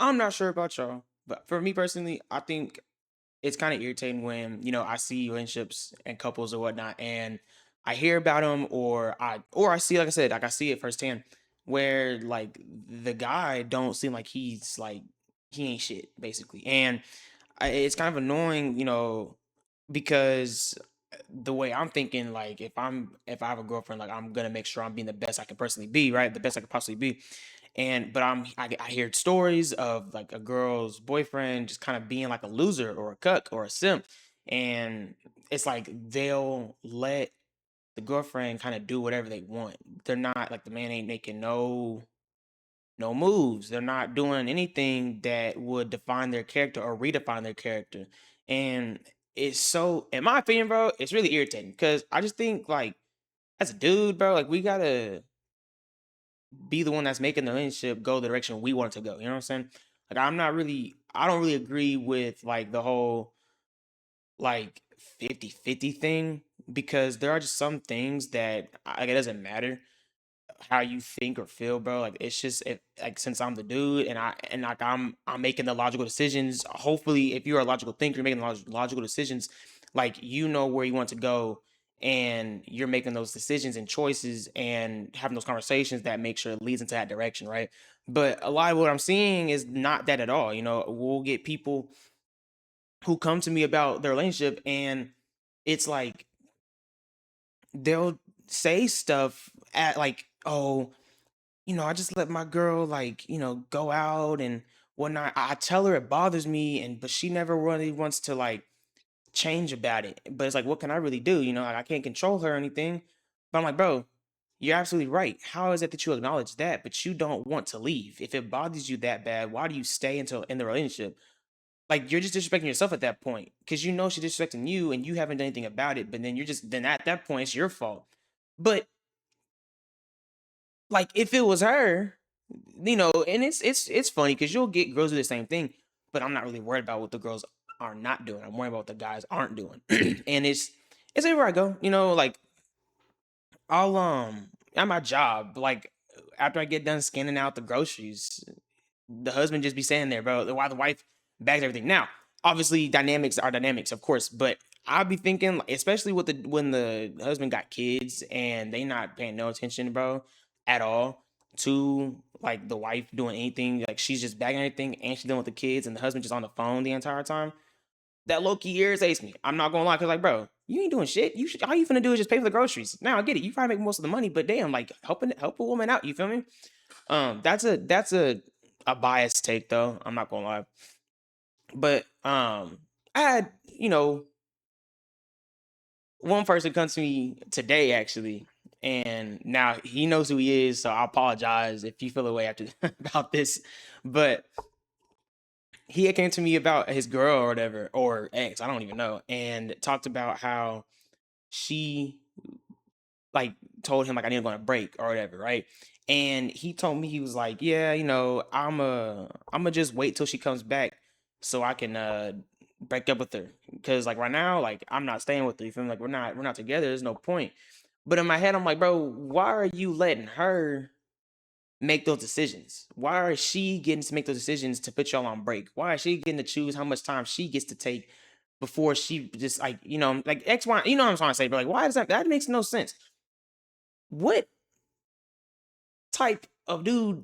I'm not sure about y'all, but for me personally, I think it's kind of irritating when I see relationships and couples or whatnot, and I hear about them, or I see, like I said, like I see it firsthand, where like the guy don't seem like he's like he ain't shit basically, and it's kind of annoying, because the way I'm thinking, like if I have a girlfriend, like I'm gonna make sure I'm being the best I can personally be, right? The best I could possibly be. I hear stories of like a girl's boyfriend just kind of being like a loser or a cuck or a simp. And it's like they'll let the girlfriend kind of do whatever they want. They're not like, the man ain't making no moves. They're not doing anything that would define their character or redefine their character. And it's so, in my opinion, bro, it's really irritating because I just think like as a dude, bro, like we gotta be the one that's making the relationship go the direction we want it to go. You know what I'm saying? Like I don't really agree with like the whole like 50-50 thing, because there are just some things that like it doesn't matter how you think or feel, bro. Like it's just like since I'm the dude and like I'm making the logical decisions. Hopefully, if you're a logical thinker, you're making logical decisions, like you know where you want to go, and you're making those decisions and choices and having those conversations that make sure it leads into that direction, right? But a lot of what I'm seeing is not that at all. We'll get people who come to me about their relationship, and it's like they'll say stuff at like, oh, I just let my girl like, go out and whatnot. I tell her it bothers me, but she never really wants to like change about it. But it's like, what can I really do? Like, I can't control her or anything. But I'm like, bro, you're absolutely right. How is it that you acknowledge that, but you don't want to leave? If it bothers you that bad, why do you stay until in the relationship? Like you're just disrespecting yourself at that point, because she's disrespecting you and you haven't done anything about it. But then at that point it's your fault. But like if it was her, and it's funny because you'll get girls do the same thing, but I'm not really worried about what the girls are not doing. I'm worried about what the guys aren't doing. And it's everywhere I go, like I'll at my job, like after I get done scanning out the groceries, the husband just be standing there, bro, while the wife bags everything. Now, obviously, dynamics are dynamics, of course, but I'll be thinking, like, especially with the when the husband got kids and they not paying no attention, bro, at all to like the wife doing anything. Like she's just bagging everything and she's dealing with the kids, and the husband just on the phone the entire time. That low key irritates me. I'm not gonna lie, cause like, bro, you ain't doing shit. All you finna do is just pay for the groceries. Now I get it. You probably make most of the money, but damn, like help a woman out. You feel me? That's a biased take though. I'm not gonna lie, but I had one person come to me today actually, and now he knows who he is. So I apologize if you feel away after about this, but he had came to me about his girl or whatever, or ex, I don't even know, and talked about how she like told him like I need to go on a break or whatever, right? And he told me, he was like, yeah, I'm just wait till she comes back so I can break up with her, because like right now, like I'm not staying with her. You feel me? Like we're not together. There's no point. But in my head, I'm like, bro, why are you letting her make those decisions? Why is she getting to make those decisions to put y'all on break? Why is she getting to choose how much time she gets to take before she just like like X, Y, you know what I'm trying to say, but like why does that makes no sense? What type of dude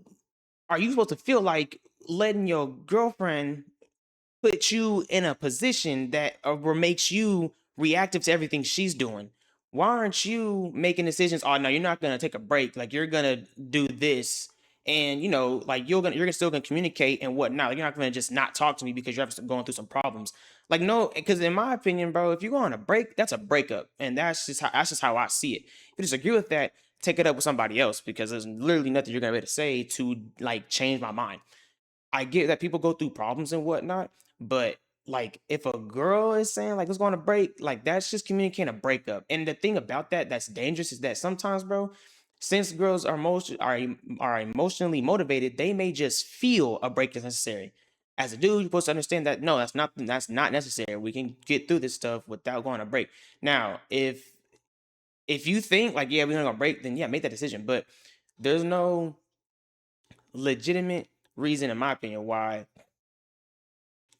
are you supposed to feel like letting your girlfriend put you in a position that or makes you reactive to everything she's doing? Why aren't you making decisions? Oh no, you're not gonna take a break. Like you're gonna do this, and like you're still gonna communicate and whatnot. Like you're not gonna just not talk to me because you're going through some problems. Like no, because in my opinion, bro, if you go on a break, that's a breakup, and that's just how I see it. If you disagree with that, take it up with somebody else, because there's literally nothing you're gonna be able to say to like change my mind. I get that people go through problems and whatnot, but like if a girl is saying like let's go on a break, like that's just communicating a breakup. And the thing about that that's dangerous is that sometimes, bro, since girls are emotionally motivated, they may just feel a break is necessary. As a dude, you're supposed to understand that no, that's not necessary. We can get through this stuff without going on a break. Now, if you think like yeah, we're gonna go break, then yeah, make that decision. But there's no legitimate reason, in my opinion, why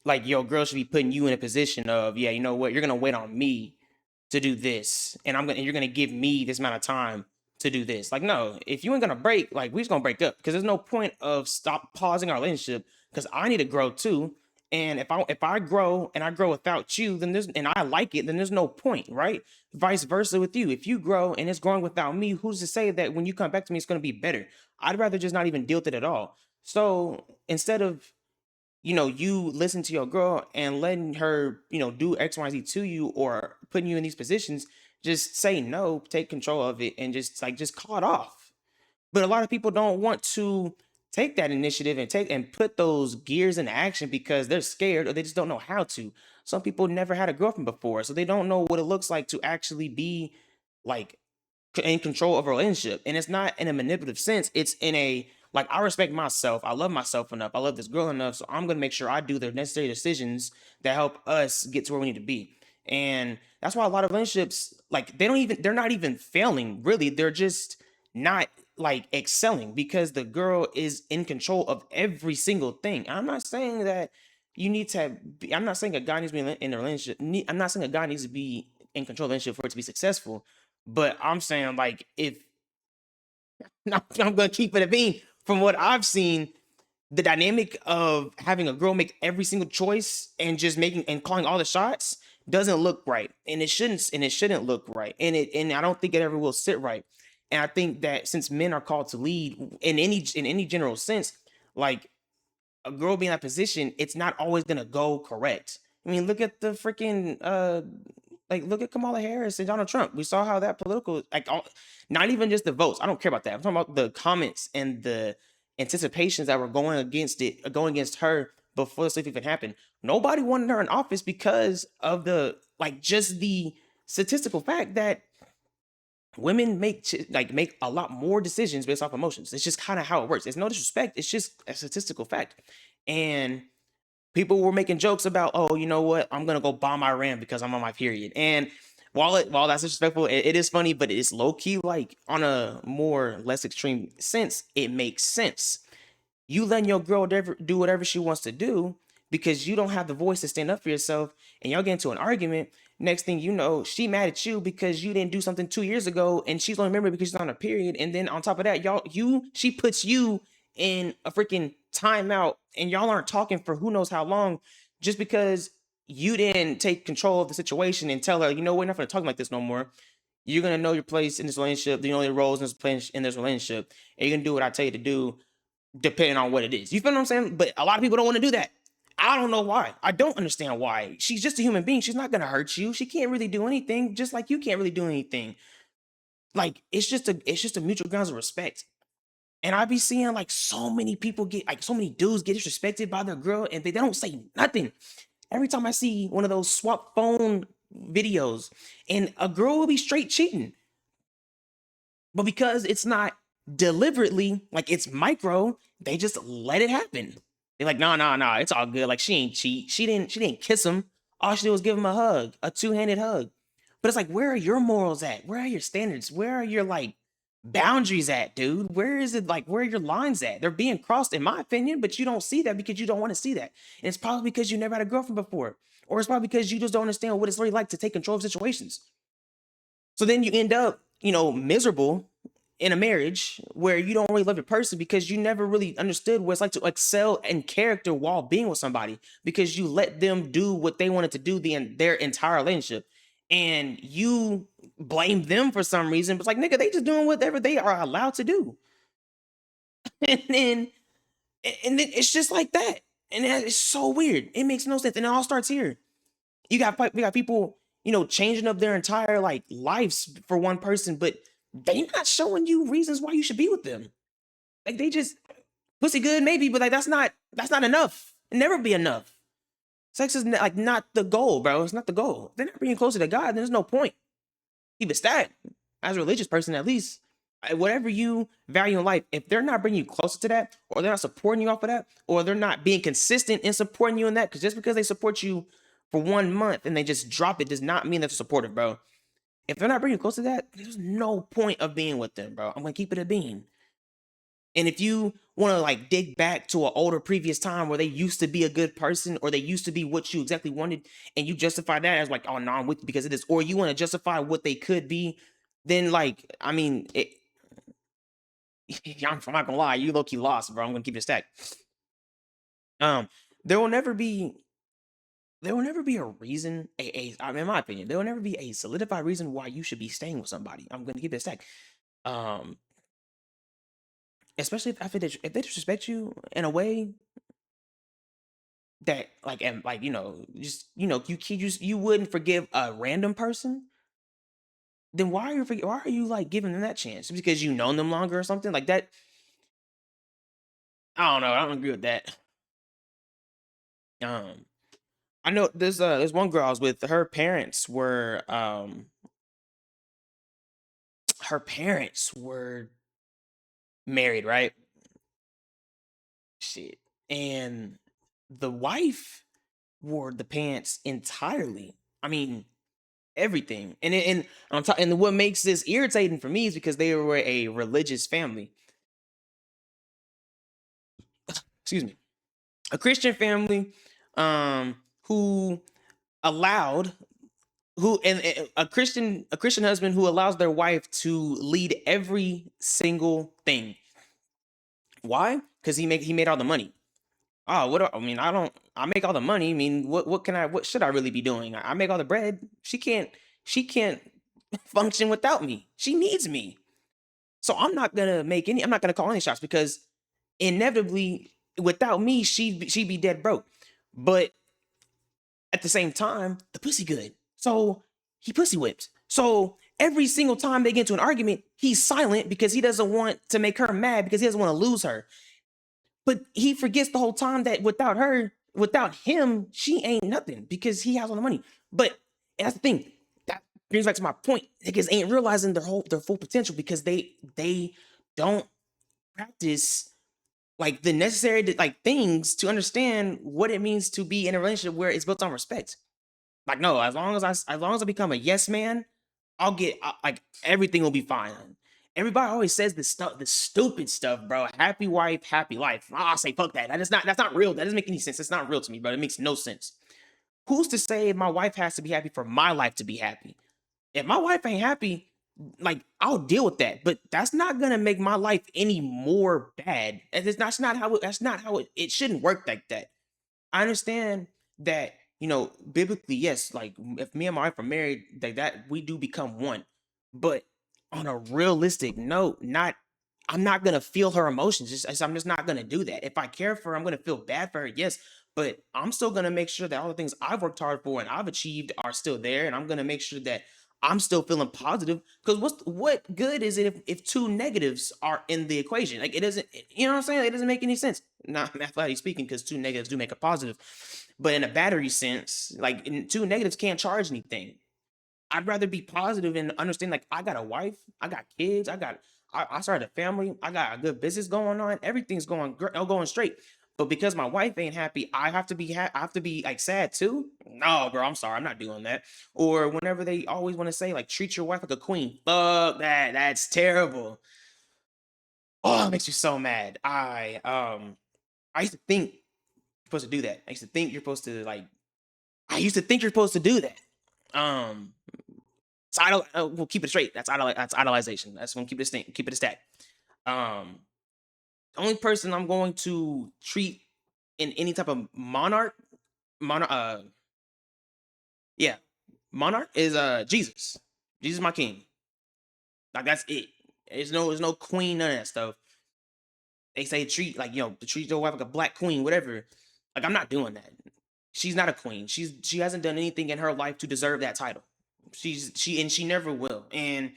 like your girl should be putting you in a position of, yeah, you know what, you're gonna wait on me to do this, and you're gonna give me this amount of time to do this. Like, no, if you ain't gonna break, like we just gonna break up because there's no point of stop pausing our relationship because I need to grow too. And if I grow and I grow without you, then there's and I like it, then there's no point, right? Vice versa with you. If you grow and it's growing without me, who's to say that when you come back to me, it's gonna be better? I'd rather just not even deal with it at all. So instead of you listen to your girl and letting her, do X, Y, Z to you or putting you in these positions, just say no, take control of it, and just call it off. But a lot of people don't want to take that initiative and put those gears into action because they're scared or they just don't know how to. Some people never had a girlfriend before, so they don't know what it looks like to actually be like in control of a relationship. And it's not in a manipulative sense. It's in a like, I respect myself. I love myself enough. I love this girl enough. So I'm gonna make sure I do the necessary decisions that help us get to where we need to be. And that's why a lot of relationships, like they're not even failing, really. They're just not like excelling because the girl is in control of every single thing. And I'm not saying that you need to I'm not saying a guy needs to be in a relationship. I'm not saying a guy needs to be in control of a relationship for it to be successful. But I'm saying, like, if I'm gonna keep it a bean, from what I've seen, the dynamic of having a girl make every single choice and just making and calling all the shots doesn't look right. And it shouldn't look right. And I don't think it ever will sit right. And I think that since men are called to lead in any general sense, like a girl being in that position, it's not always gonna go correct. I mean, look at the freaking like look at Kamala Harris and Donald Trump. We saw how that political not even just the votes. I don't care about that. I'm talking about the comments and the anticipations that were going against her before the stuff even happened. Nobody wanted her in office because of just the statistical fact that women make a lot more decisions based off emotions. It's just kind of how it works. It's no disrespect. It's just a statistical fact. And people were making jokes about, oh, you know what? I'm gonna go bomb Iran because I'm on my period. And while that's disrespectful, it is funny, but it's low key like on a more less extreme sense. It makes sense. You letting your girl do whatever she wants to do because you don't have the voice to stand up for yourself, and y'all get into an argument. Next thing you know, she mad at you because you didn't do something 2 years ago, and she's gonna remember because she's on a period. And then on top of that, she puts you in a freaking timeout, and y'all aren't talking for who knows how long, just because you didn't take control of the situation and tell her, we're not gonna talk like this no more. You're gonna know your place in this relationship. You know your roles in this relationship, and you're gonna do what I tell you to do depending on what it is. You feel what I'm saying? But a lot of people don't want to do that. I don't know why. I don't understand why. She's just a human being. She's not gonna hurt you. She can't really do anything, just like you can't really do anything. Like it's just a mutual grounds of respect. And I be seeing like so many people so many dudes get disrespected by their girl and they don't say nothing. Every time I see one of those swap phone videos and a girl will be straight cheating. But because it's not deliberately, like it's micro, they just let it happen. They're like, nah, it's all good. Like she ain't cheat. She didn't kiss him. All she did was give him a hug, a two-handed hug. But it's like, where are your morals at? Where are your standards? Where are your like boundaries at, dude? Where is it like where are your lines at? They're being crossed, in my opinion, but you don't see that because you don't want to see that. And it's probably because you never had a girlfriend before. Or it's probably because you just don't understand what it's really like to take control of situations. So then you end up, miserable in a marriage where you don't really love your person because you never really understood what it's like to excel in character while being with somebody because you let them do what they wanted to do their entire relationship. And you blame them for some reason. But it's like, nigga, they just doing whatever they are allowed to do. and then and then it's just like that. And it's so weird. It makes no sense. And it all starts here. We got people, changing up their entire like lives for one person, but they not showing you reasons why you should be with them. Like they just pussy good maybe, but like that's not enough. It never be enough. Sex is like not the goal, bro. It's not the goal. If they're not bringing you closer to God, then there's no point. Keep it stacked. As a religious person, at least, whatever you value in life, if they're not bringing you closer to that, or they're not supporting you off of that, or they're not being consistent in supporting you in that, because just because they support you for 1 month and they just drop it does not mean that they're supportive, bro. If they're not bringing you close to that, there's no point of being with them, bro. I'm gonna keep it a bean. And if you want to like dig back to an older previous time where they used to be a good person or they used to be what you exactly wanted, and you justify that as like, oh no, I'm with you because it is, or you want to justify what they could be, then like, I mean, I'm not gonna lie, you low key lost, bro. I'm gonna keep it stacked. Um, there will never be there will never be a reason, I mean, in my opinion, there will never be a solidified reason why you should be staying with somebody. I'm gonna keep it stacked. Um, Especially if they disrespect you in a way that like and like just you wouldn't forgive a random person, then why are you like giving them that chance? Because you known them longer or something like that? I don't know. I don't agree with that. Um, I know there's one girl I was with. Her parents were married, right? Shit, and the wife wore the pants entirely. I mean, everything. And I'm talking. And what makes this irritating for me is because they were a religious family. Excuse me, a Christian family, who allowed who and a Christian husband who allows their wife to lead every single thing. Why? Because he made all the money. Oh, I mean, I make all the money. I mean, what should I really be doing? I make all the bread. She can't function without me. She needs me. So I'm not gonna call any shots because inevitably without me, she'd be dead broke. But at the same time, the pussy good. So he pussy whips. So every single time they get into an argument, he's silent because he doesn't want to make her mad because he doesn't want to lose her. But he forgets the whole time that without him, she ain't nothing because he has all the money. But that's the thing. That brings back to my point. Niggas ain't realizing their full potential because they don't practice like the necessary like things to understand what it means to be in a relationship where it's built on respect. Like no, as long as I become a yes man, like everything will be fine. Everybody always says this stuff, this stupid stuff, bro. Happy wife, happy life. I'll say fuck that. That's not real. That doesn't make any sense. It's not real to me, bro. It makes no sense. Who's to say my wife has to be happy for my life to be happy? If my wife ain't happy, like I'll deal with that. But that's not gonna make my life any more bad. And that's not how it shouldn't work like that. I understand that, biblically, yes, like if me and my wife are married, like that we do become one. But on a realistic note, not I'm not gonna feel her emotions. I'm just not gonna do that. If I care for her, I'm gonna feel bad for her, yes. But I'm still gonna make sure that all the things I've worked hard for and I've achieved are still there. And I'm gonna make sure that I'm still feeling positive. Because what good is it if two negatives are in the equation? Like it doesn't, you know what I'm saying? It doesn't make any sense. Not mathematically speaking, because two negatives do make a positive. But in a battery sense, like two negatives can't charge anything. I'd rather be positive and understand like I got a wife, I got kids, I started a family, I got a good business going on, everything's going straight. But because my wife ain't happy, I have to be like sad too. No, bro, I'm sorry, I'm not doing that. Or whenever they always want to say like treat your wife like a queen, fuck that, that's terrible. Oh, it makes you so mad. I used to think you're supposed to do that. I used to think you're supposed to like. I used to think you're supposed to do that. Um, we'll keep it straight. That's idolization. That's gonna keep it a stat. Um, the only person I'm going to treat in any type of monarch, yeah, monarch is Jesus. Jesus is my king. Like that's it. There's no queen, none of that stuff. They say treat like to treat your wife like a black queen, whatever. Like I'm not doing that. She's not a queen. She hasn't done anything in her life to deserve that title. She never will. And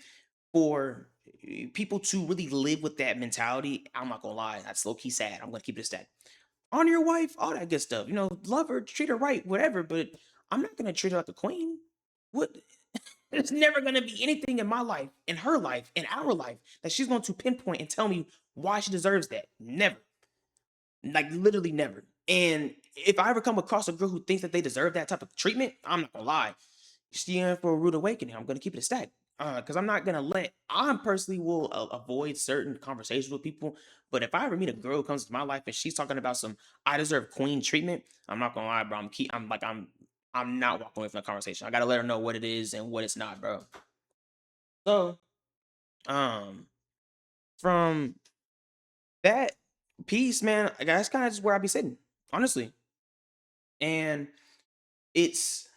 for people to really live with that mentality, I'm not gonna lie, that's low key sad. I'm gonna keep it a stat. Honor your wife, all that good stuff. Love her, treat her right, whatever. But I'm not gonna treat her like a queen. What? There's never gonna be anything in my life, in her life, in our life that she's going to pinpoint and tell me why she deserves that. Never. Like literally never. And if I ever come across a girl who thinks that they deserve that type of treatment, I'm not gonna lie. She's in for a rude awakening. I'm gonna keep it a stack. because I'm not gonna let. I personally will avoid certain conversations with people. But if I ever meet a girl who comes to my life and she's talking about some I deserve queen treatment, I'm not gonna lie, bro. I'm not walking away from the conversation. I gotta let her know what it is and what it's not, bro. So, um, from that piece, man, that's kind of just where I be sitting, honestly. And it's,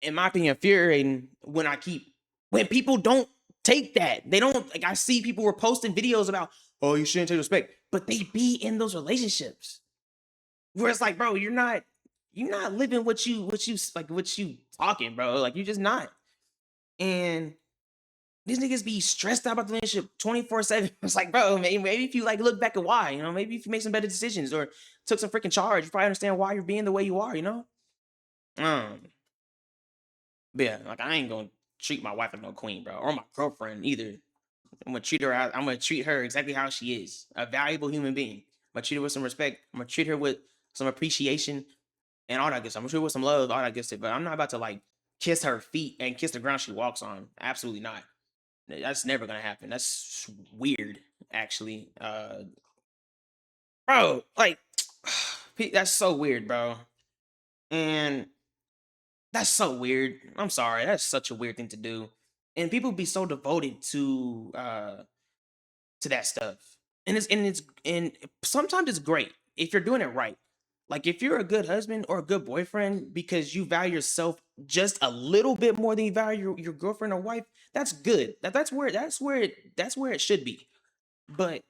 in my opinion, infuriating when people don't take that. They don't like. I see people were posting videos about, oh, you shouldn't take respect, but they be in those relationships where it's like, bro, you're not living what you talking, bro. Like you're just not. And these niggas be stressed out about the relationship 24/7. It's like, bro, maybe if you like look back at why, maybe if you make some better decisions or took some freaking charge, you probably understand why you're being the way you are. Um, but yeah, like I ain't gonna treat my wife like no queen, bro, or my girlfriend either. I'm gonna treat her exactly how she is, a valuable human being. I'm gonna treat her with some respect. I'm gonna treat her with some appreciation and all that good stuff. I'm gonna treat her with some love, all that good stuff. But I'm not about to like kiss her feet and kiss the ground she walks on. Absolutely not. That's never gonna happen. That's weird, actually. Bro, like that's so weird, bro. And that's so weird. I'm sorry. That's such a weird thing to do. And people be so devoted to that stuff. And sometimes it's great if you're doing it right. Like if you're a good husband or a good boyfriend because you value yourself just a little bit more than you value your girlfriend or wife, that's good. That's where it should be. But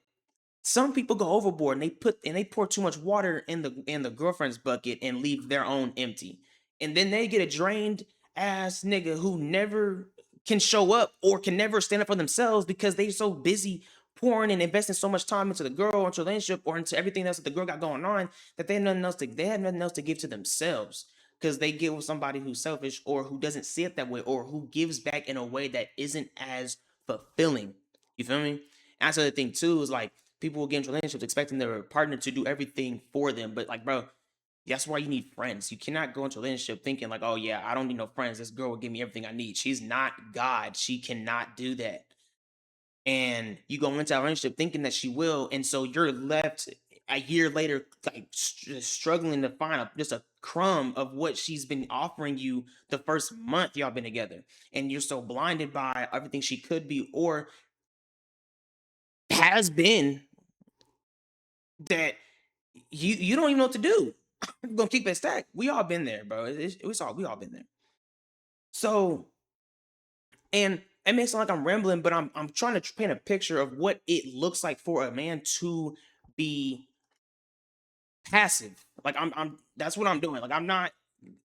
some people go overboard and they pour too much water in the girlfriend's bucket and leave their own empty. And then they get a drained ass nigga who never can show up or can never stand up for themselves because they're so busy pouring and investing so much time into the girl, into the relationship, or into everything else that the girl got going on that they have nothing else to give to themselves. Because they get with somebody who's selfish or who doesn't see it that way or who gives back in a way that isn't as fulfilling. You feel me? And that's the other thing too, is like people will get into relationships expecting their partner to do everything for them. But like, bro, that's why you need friends. You cannot go into a relationship thinking like, oh yeah, I don't need no friends. This girl will give me everything I need. She's not God. She cannot do that. And you go into a relationship thinking that she will, and so you're left a year later, like struggling to find just a crumb of what she's been offering you the first month y'all been together, and you're so blinded by everything she could be or has been that you don't even know what to do. I'm gonna keep it stacked. We all been there, bro. We all been there. So, and it may sound like I'm rambling, but I'm trying to paint a picture of what it looks like for a man to be passive. Like I'm that's what I'm doing. Like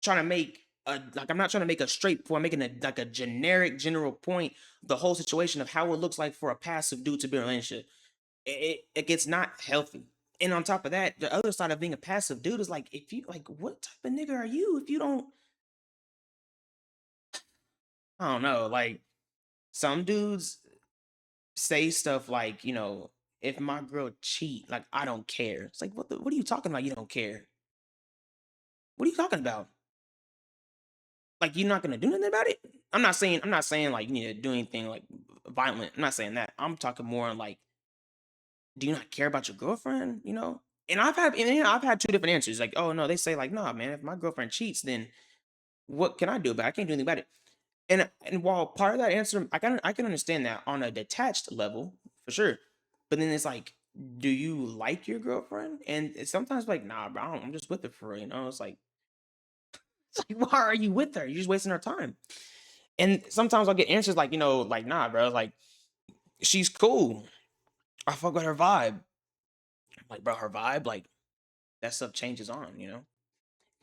trying to make I'm not trying to make a straight point. I'm making a generic general point, the whole situation of how it looks like for a passive dude to be in a relationship. It gets not healthy. And on top of that, the other side of being a passive dude is like, if you like, what type of nigga are you if you don't? I don't know. Like some dudes say stuff like, if my girl cheat, like I don't care. It's like, what are you talking about? You don't care. What are you talking about? Like you're not gonna do nothing about it? I'm not saying like you need to do anything like violent. I'm not saying that. I'm talking more on like, do you not care about your girlfriend? And I've had two different answers. Like, oh no, they say like, no, man, if my girlfriend cheats, then what can I do about it? I can't do anything about it. And while part of that answer, I can understand that on a detached level for sure. But then it's like, do you like your girlfriend? And it's sometimes like, nah, bro, I'm just with her for real. It's like, why are you with her? You're just wasting her time. And sometimes I'll get answers like, like, nah, bro, like she's cool. I fuck with her vibe. Like, bro, her vibe, like that stuff changes on.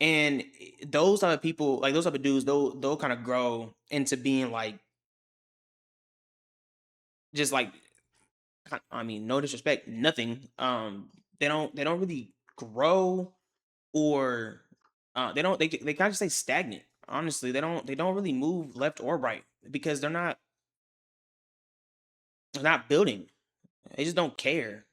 And those type of people, like those type of dudes, they'll kind of grow into being like just like I mean, no disrespect, nothing. They don't really grow or they kind of stay stagnant. Honestly, they don't really move left or right because they're not building. They just don't care.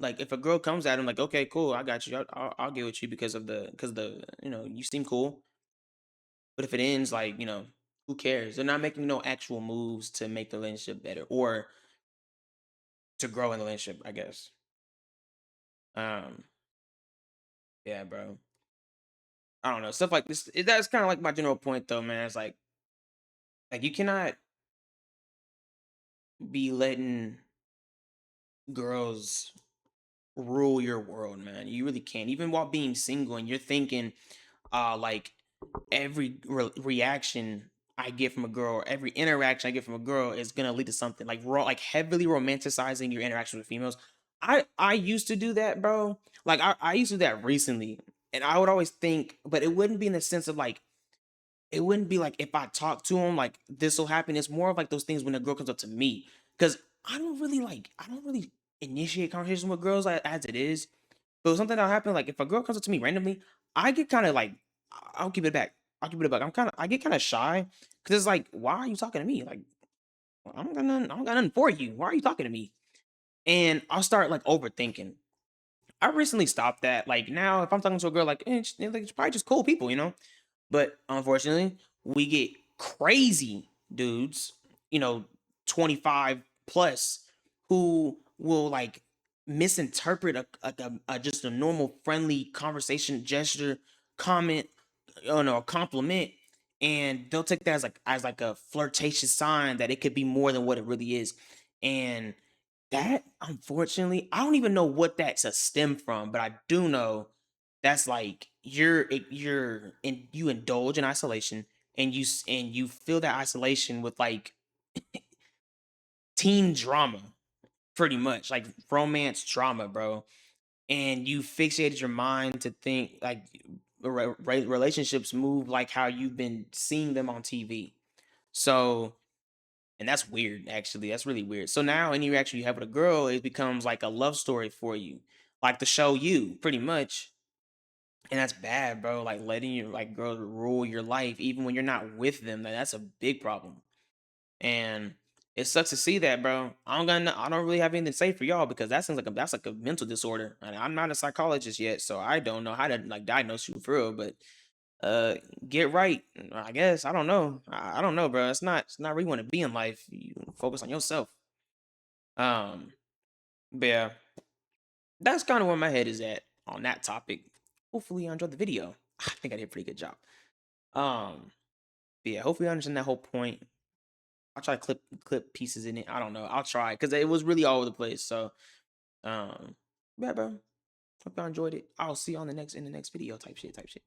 Like if a girl comes at them like, okay, cool, I got you. I'll get with you because of the you seem cool. But if it ends like Who cares? They're not making no actual moves to make the relationship better or to grow in the relationship, I guess. Um, yeah, bro. I don't know. Stuff like this. That's kind of like my general point, though, man. It's like you cannot be letting girls rule your world, man. You really can't. Even while being single, and you're thinking, like every reaction I get from a girl, or every interaction I get from a girl is gonna lead to something like like heavily romanticizing your interaction with females. I used to do that, bro. Like I used to do that recently, and I would always think, but it wouldn't be in the sense of like it wouldn't be like if I talk to him like this will happen. It's more of like those things when a girl comes up to me because I don't really initiate conversation with girls as it is. But something that'll happen like if a girl comes up to me randomly, I get kind of like I'll keep it back. I'll keep it back. I get kind of shy because it's like why are you talking to me? Like I don't got nothing for you. Why are you talking to me? And I'll start like overthinking. I recently stopped that. Like now, if I'm talking to a girl, like, like it's probably just cool people, you know. But unfortunately, we get crazy dudes, you know, 25 plus, who will like misinterpret a just a normal friendly conversation, gesture, comment, you know, a compliment, and they'll take that as like a flirtatious sign that it could be more than what it really is. And that, unfortunately, I don't even know what that's a stem from, but I do know that's like you indulge in isolation and and you feel that isolation with like teen drama, pretty much like romance drama, bro. And you fixated your mind to think like relationships move like how you've been seeing them on TV. So and that's weird, actually. That's really weird. So now any reaction you have with a girl, it becomes like a love story for you, like the show You, pretty much. And that's bad, bro. Like letting your like girls rule your life, even when you're not with them. That's a big problem. And it sucks to see that, bro. I don't really have anything to say for y'all because that sounds like that's like a mental disorder. And I'm not a psychologist yet, so I don't know how to like diagnose you for real. But uh, get right. I guess I don't know. I don't know, bro. It's not really want to be in life. You focus on yourself. Um, but yeah, that's kind of where my head is at on that topic. Hopefully, you enjoyed the video. I think I did a pretty good job. Um, but yeah, hopefully, you understand that whole point. I'll try to clip pieces in it. I don't know. I'll try because it was really all over the place. So, um, yeah, bro. Hope y'all enjoyed it. I'll see you on the next in the next video. Type shit. Type shit.